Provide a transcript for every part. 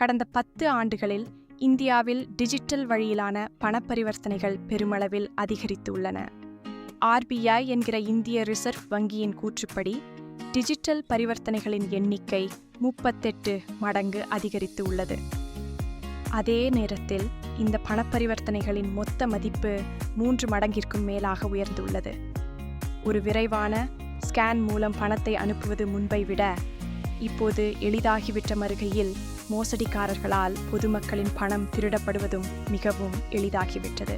கடந்த 10 ஆண்டுகளில் இந்தியாவில் டிஜிட்டல் வழியிலான பணப்பரிவர்த்தனைகள் பெருமளவில் அதிகரித்துள்ளன. RBI என்கிற இந்திய ரிசர்வ் வங்கியின் கூற்றுப்படி டிஜிட்டல் பரிவர்த்தனைகளின் எண்ணிக்கை 38 மடங்கு அதிகரித்து உள்ளது. அதே நேரத்தில் இந்த பணப்பரிவர்த்தனைகளின் மொத்த மதிப்பு 3 மடங்கிற்கும் மேலாக உயர்ந்துள்ளது. ஒரு விரைவான ஸ்கேன் மூலம் பணத்தை அனுப்புவது முன்பை விட இப்போது எளிதாகிவிட்ட மறுகையில் மோசடிக்காரர்களால் பொதுமக்களின் பணம் திருடப்படுவதும் மிகவும் எளிதாகிவிட்டது.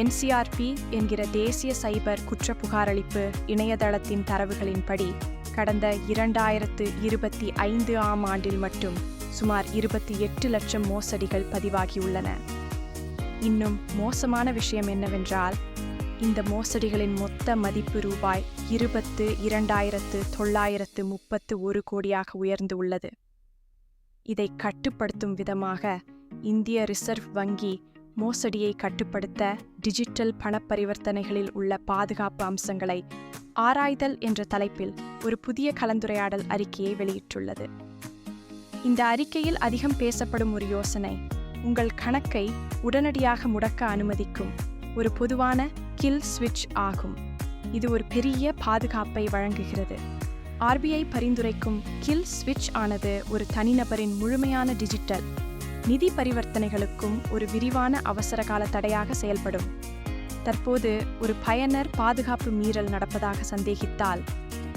NCRP என்கிற தேசிய சைபர் குற்ற புகாரளிப்பு இணையதளத்தின் தரவுகளின்படி கடந்த 2025 ஆம் ஆண்டில் மட்டும் சுமார் 28 லட்சம் மோசடிகள் பதிவாகியுள்ளன. இன்னும் மோசமான விஷயம் என்னவென்றால், இந்த மோசடிகளின் மொத்த மதிப்பு ரூபாய் 22,931 கோடியாக உயர்ந்து உள்ளது. இதை கட்டுப்படுத்தும் விதமாக இந்திய ரிசர்வ் வங்கி மோசடியை கட்டுப்படுத்த டிஜிட்டல் பணப்பரிவர்த்தனைகளில் உள்ள பாதுகாப்பு அம்சங்களை ஆராய்தல் என்ற தலைப்பில் ஒரு புதிய கலந்துரையாடல் அறிக்கையை வெளியிட்டுள்ளது. இந்த அறிக்கையில் அதிகம் பேசப்படும் ஒரு யோசனை, உங்கள் கணக்கை உடனடியாக முடக்க அனுமதிக்கும் ஒரு பொதுவான கில் ஸ்விட்ச் ஆகும். இது ஒரு பெரிய பாதுகாப்பை வழங்குகிறது. RBI பரிந்துரைக்கும் கில் ஸ்விட்ச் ஆனது ஒரு தனிநபரின் முழுமையான டிஜிட்டல் நிதி பரிவர்த்தனைகளுக்கும் ஒரு விரிவான அவசரகால தடையாக செயல்படும். தற்போது ஒரு பயனர் பாதுகாப்பு மீறல் நடப்பதாக சந்தேகித்தால்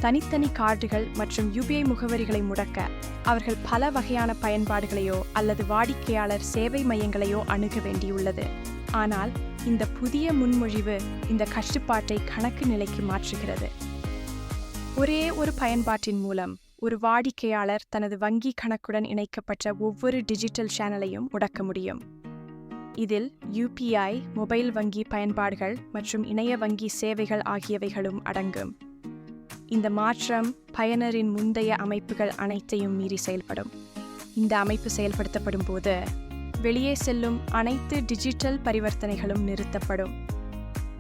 தனித்தனி கார்டுகள் மற்றும் UPI முகவரிகளை முடக்க அவர்கள் பல வகையான பயன்பாடுகளையோ அல்லது வாடிக்கையாளர் சேவை மையங்களையோ அணுக வேண்டியுள்ளது. ஆனால் இந்த புதிய முன்மொழிவு இந்த கட்டுப்பாட்டை கணக்கு நிலைக்கு மாற்றுகிறது. ஒரே ஒரு பயன்பாட்டின் மூலம் ஒரு வாடிக்கையாளர் தனது வங்கி கணக்குடன் இணைக்கப்பட்ட ஒவ்வொரு டிஜிட்டல் சேனலையும் முடக்க முடியும். இதில் UPI, மொபைல் வங்கி பயன்பாடுகள் மற்றும் இணைய வங்கி சேவைகள் ஆகியவைகளும் அடங்கும். இந்த மாற்றம் பயனரின் முந்தைய அமைப்புகள் அனைத்தையும் மீறி செயல்படும். இந்த அமைப்பு செயல்படுத்தப்படும் போது வெளியே செல்லும் அனைத்து டிஜிட்டல் பரிவர்த்தனைகளும் நிறுத்தப்படும்.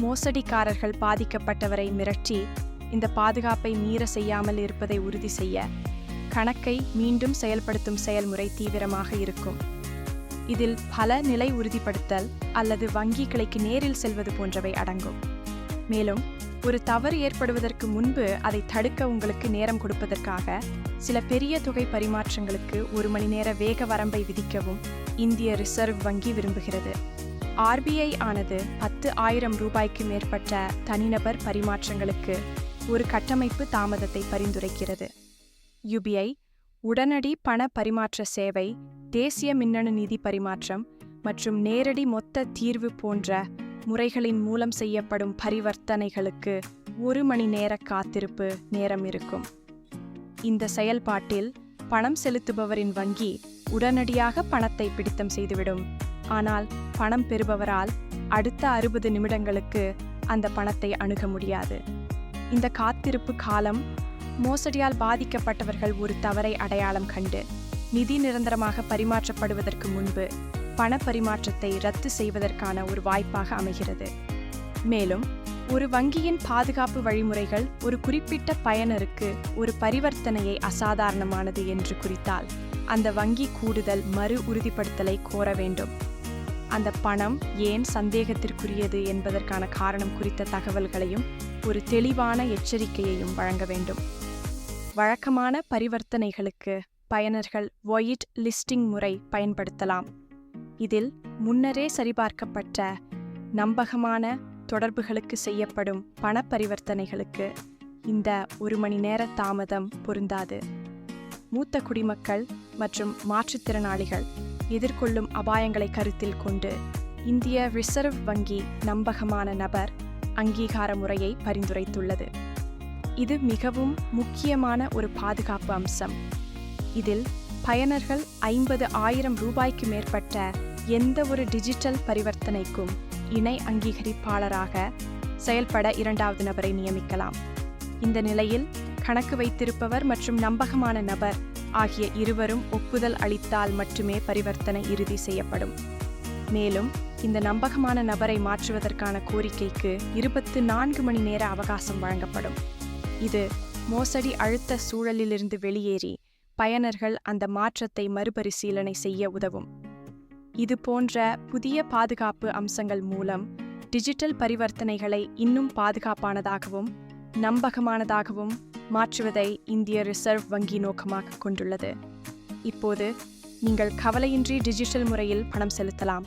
மோசடிக்காரர்கள் பாதிக்கப்பட்டவரை மிரட்டி இந்த பாதுகாப்பை மீற செய்யாமல் இருப்பதை உறுதி செய்ய கணக்கை மீண்டும் செயல்படுத்தும் செயல்முறை தீவிரமாக இருக்கும். இதில் பல நிலை உறுதிப்படுத்தல் அல்லது வங்கி கிளைக்கு நேரில் செல்வது போன்றவை அடங்கும். மேலும் ஒரு தவறு ஏற்படுவதற்கு முன்பு அதை தடுக்க உங்களுக்கு நேரம் கொடுப்பதற்காக சில பெரிய தொகை பரிமாற்றங்களுக்கு 1 மணி நேர வேக வரம்பை விதிக்கவும் இந்திய ரிசர்வ் வங்கி விரும்புகிறது. RBI ஆனது 10,000 ரூபாய்க்கு மேற்பட்ட தனிநபர் பரிமாற்றங்களுக்கு ஒரு கட்டமைப்பு தாமதத்தை பரிந்துரைக்கிறது. UPI, உடனடி பண பரிமாற்ற சேவை, தேசிய மின்னணு நிதி பரிமாற்றம் மற்றும் நேரடி மொத்த தீர்வு போன்ற முறைகளின் மூலம் செய்யப்படும் பரிவர்த்தனைகளுக்கு 1 மணி நேர காத்திருப்பு நேரம் இருக்கும். இந்த செயல்பாட்டில் பணம் செலுத்துபவரின் வங்கி உடனடியாக பணத்தை பிடித்தம் செய்துவிடும். ஆனால் பணம் பெறுபவரால் அடுத்த 60 நிமிடங்களுக்கு அந்த பணத்தை அணுக முடியாது. இந்த காத்திருப்பு காலம் மோசடியால் பாதிக்கப்பட்டவர்கள் ஒரு தவறை அடையாளம் கண்டு நிதி நிரந்தரமாக பரிமாற்றப்படுவதற்கு முன்பு பண பரிமாற்றத்தை ரத்து செய்வதற்கான ஒரு வாய்ப்பாக அமைகிறது. மேலும் ஒரு வங்கியின் பாதுகாப்பு வழிமுறைகள் ஒரு குறிப்பிட்ட பயனருக்கு ஒரு பரிவர்த்தனையை அசாதாரணமானது என்று குறித்தால் அந்த வங்கி கூடுதல் மறு உறுதிப்படுத்தலை கோர வேண்டும். அந்த பணம் ஏன் சந்தேகத்திற்குரியது என்பதற்கான காரணம் குறித்த தகவல்களையும் ஒரு தெளிவான எச்சரிக்கையையும் வழங்க வேண்டும். வழக்கமான பரிவர்த்தனைகளுக்கு பயனர்கள் ஒயிட் லிஸ்டிங் முறை பயன்படுத்தலாம். இதில் முன்னரே சரிபார்க்கப்பட்ட நம்பகமான தொடர்புகளுக்கு செய்யப்படும் பண பரிவர்த்தனைகளுக்கு இந்த 1 மணி நேர தாமதம் பொருந்தாது. மூத்த குடிமக்கள் மற்றும் மாற்றுத்திறனாளிகள் எதிர்கொள்ளும் அபாயங்களை கருத்தில் கொண்டு இந்திய ரிசர்வ் வங்கி நம்பகமான நபர் அங்கீகார முறையை பரிந்துரைத்துள்ளது. இது மிகவும் முக்கியமான ஒரு பாதுகாப்பு அம்சம். இதில் பயனர்கள் 50,000 ரூபாய்க்கு மேற்பட்ட எந்த ஒரு டிஜிட்டல் பரிவர்த்தனைக்கும் இணை அங்கீகரிப்பாளராக செயல்பட 2வது நபரை நியமிக்கலாம். இந்த நிலையில் கணக்கு வைத்திருப்பவர் மற்றும் நம்பகமான நபர் ஆகிய இருவரும் ஒப்புதல் அளித்தால் மட்டுமே பரிவர்த்தனை இறுதி செய்யப்படும். மேலும் இந்த நம்பகமான நபரை மாற்றுவதற்கான கோரிக்கைக்கு 24 மணி நேர அவகாசம் வழங்கப்படும். இது மோசடி அழுத்த சூழலிலிருந்து வெளியேறி பயனர்கள் அந்த மாற்றத்தை மறுபரிசீலனை செய்ய உதவும். இது போன்ற புதிய பாதுகாப்பு அம்சங்கள் மூலம் டிஜிட்டல் பரிவர்த்தனைகளை இன்னும் பாதுகாப்பானதாகவும் நம்பகமானதாகவும் மாற்றுவதை இந்திய ரிசர்வ் வங்கி நோக்கமாக கொண்டுள்ளது. இப்போது நீங்கள் கவலையின்றி டிஜிட்டல் முறையில் பணம் செலுத்தலாம்.